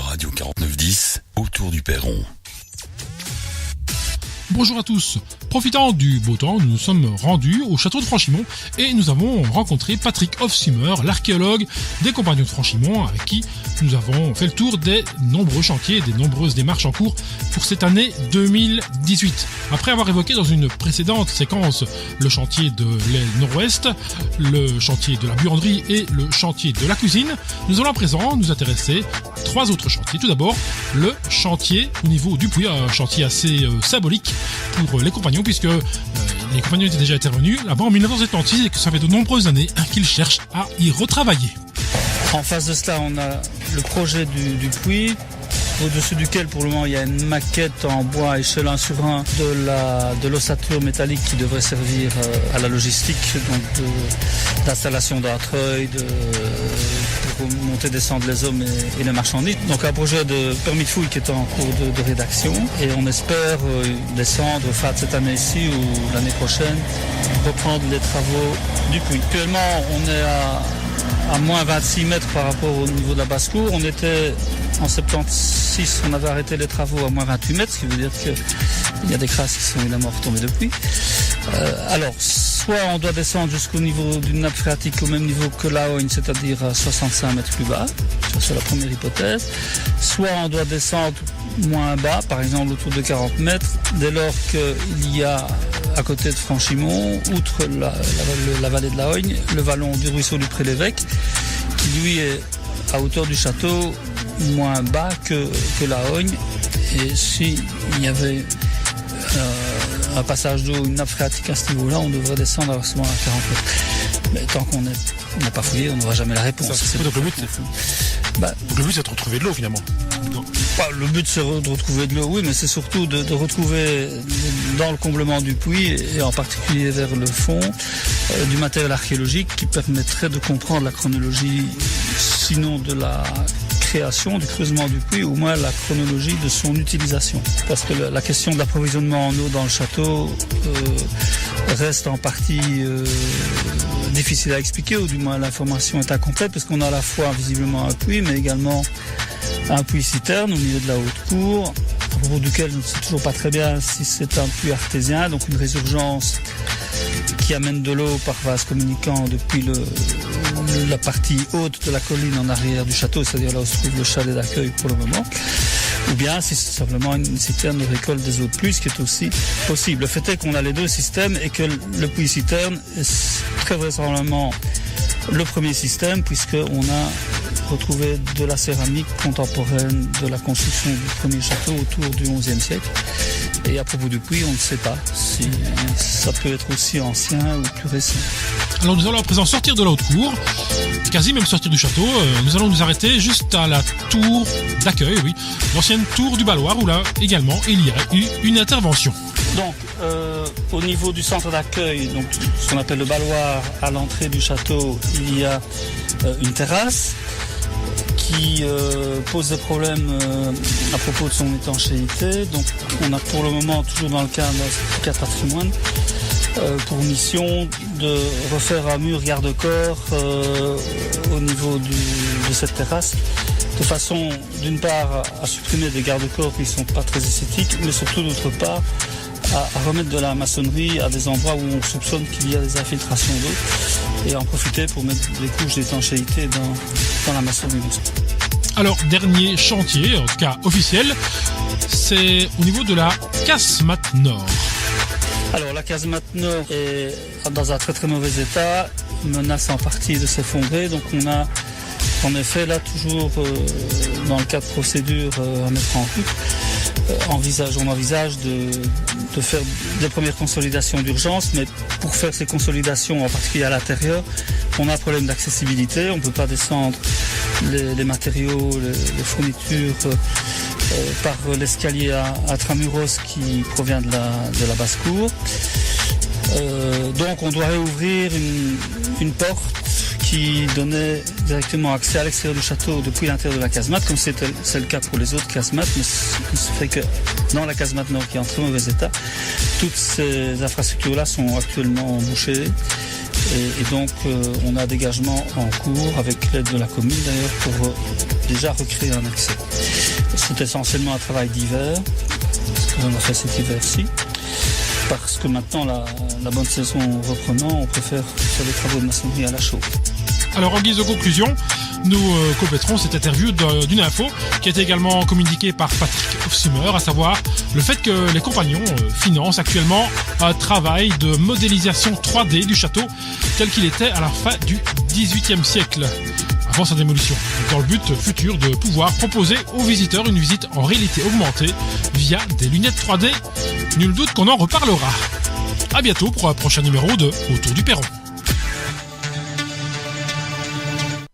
Radio 4910, autour du Perron. Bonjour à tous. Profitant du beau temps, nous nous sommes rendus au château de Franchimont et nous avons rencontré Patrick Hofsimer, l'archéologue des Compagnons de Franchimont, avec qui nous avons fait le tour des nombreux chantiers, des nombreuses démarches en cours pour cette année 2018. Après avoir évoqué dans une précédente séquence le chantier de l'aile nord-ouest, le chantier de la buanderie et le chantier de la cuisine, nous allons à présent nous intéresser à 3 autres chantiers. Tout d'abord, le chantier au niveau du puits, un chantier assez symbolique pour les compagnons, puisque les compagnons étaient déjà intervenus là-bas en 1976 et que ça fait de nombreuses années qu'ils cherchent à y retravailler. En face de cela, on a le projet du puits, au-dessus duquel pour le moment il y a une maquette en bois échelon sur 1 de l'ossature métallique qui devrait servir à la logistique, donc d'installation d'un treuil, pour monter, descendre les hommes et les marchandises. Donc un projet de permis de fouille qui est en cours de rédaction et on espère descendre fin de cette année-ci ou l'année prochaine, reprendre les travaux du puits. Actuellement on est à moins 26 mètres par rapport au niveau de la basse-cour. On était en 76, on avait arrêté les travaux à moins 28 mètres, ce qui veut dire qu'il y a des crasses qui sont évidemment retombées depuis. Alors, soit on doit descendre jusqu'au niveau d'une nappe phréatique au même niveau que la Hogne, c'est-à-dire à 65 mètres plus bas, c'est la première hypothèse, soit on doit descendre moins bas, par exemple autour de 40 mètres, dès lors qu'il y a à côté de Franchimont, outre la vallée de la Hogne, le vallon du ruisseau du Pré-l'Évêque, qui lui est à hauteur du château moins bas que la Hogne. Et s'il y avait un passage d'eau, une nappe phréatique à ce niveau-là, on devrait descendre à 40 mètres. Mais tant qu'on n'a pas fouillé, on n'aura jamais la réponse. Donc le but, c'est de retrouver de l'eau finalement. Le but c'est de retrouver de l'eau, oui, mais c'est surtout de retrouver dans le comblement du puits et en particulier vers le fond du matériel archéologique qui permettrait de comprendre la chronologie, sinon de la création, du creusement du puits, ou au moins la chronologie de son utilisation. Parce que la question de l'approvisionnement en eau dans le château reste en partie difficile à expliquer, ou du moins l'information est incomplète, parce qu'on a à la fois visiblement un puits, mais également un puits-citerne au milieu de la haute cour, à propos duquel je ne sais toujours pas très bien si c'est un puits artésien, donc une résurgence qui amène de l'eau par vase communicant depuis la partie haute de la colline en arrière du château, c'est-à-dire là où se trouve le chalet d'accueil pour le moment, ou bien si c'est simplement une citerne de récolte des eaux de pluie, ce qui est aussi possible. Le fait est qu'on a les deux systèmes et que le puits-citerne est très vraisemblablement le premier système, puisqu'on a retrouvé de la céramique contemporaine de la construction du premier château autour du XIe siècle. Et à propos du puits, on ne sait pas si ça peut être aussi ancien ou plus récent. Alors nous allons à présent sortir de la haute cour, quasi même sortir du château. Nous allons nous arrêter juste à la tour d'accueil, oui, l'ancienne tour du Balloir, où là également il y a eu une intervention. Donc, au niveau du centre d'accueil, donc ce qu'on appelle le Balloir, à l'entrée du château, il y a une terrasse qui pose des problèmes à propos de son étanchéité. Donc, on a pour le moment, toujours dans le cadre d'un certificat de patrimoine, pour mission de refaire un mur garde-corps au niveau de cette terrasse, de façon, d'une part, à supprimer des garde-corps qui ne sont pas très esthétiques, mais surtout, d'autre part, à remettre de la maçonnerie à des endroits où on soupçonne qu'il y a des infiltrations d'eau et en profiter pour mettre des couches d'étanchéité dans la maçonnerie. Alors, dernier chantier, en tout cas officiel, c'est au niveau de la casemate nord. Alors, la casemate nord est dans un très très mauvais état, menace en partie de s'effondrer, donc on a en effet là toujours dans le cas de procédure à mettre en route. On envisage de faire des premières consolidations d'urgence, mais pour faire ces consolidations, en particulier à l'intérieur, on a un problème d'accessibilité. On ne peut pas descendre les matériaux, les fournitures par l'escalier à Tramuros qui provient de la basse-cour. Donc on doit réouvrir une porte qui donnait directement accès à l'extérieur du château depuis l'intérieur de la casemate, comme c'est le cas pour les autres casemates, mais ce fait que dans la casemate nord qui est en très mauvais état, toutes ces infrastructures-là sont actuellement bouchées Et donc on a des engagements en cours avec l'aide de la commune d'ailleurs pour déjà recréer un accès. C'est essentiellement un travail d'hiver, ce que l'on a fait cet hiver-ci, parce que maintenant la bonne saison reprenant, on préfère faire des travaux de maçonnerie à la chaux. Alors en guise de conclusion, nous compléterons cette interview d'une info qui a été également communiquée par Patrick Hofsimer, à savoir le fait que les compagnons financent actuellement un travail de modélisation 3D du château tel qu'il était à la fin du XVIIIe siècle, avant sa démolition, dans le but futur de pouvoir proposer aux visiteurs une visite en réalité augmentée via des lunettes 3D. Nul doute qu'on en reparlera. À bientôt pour un prochain numéro de Autour du Perron.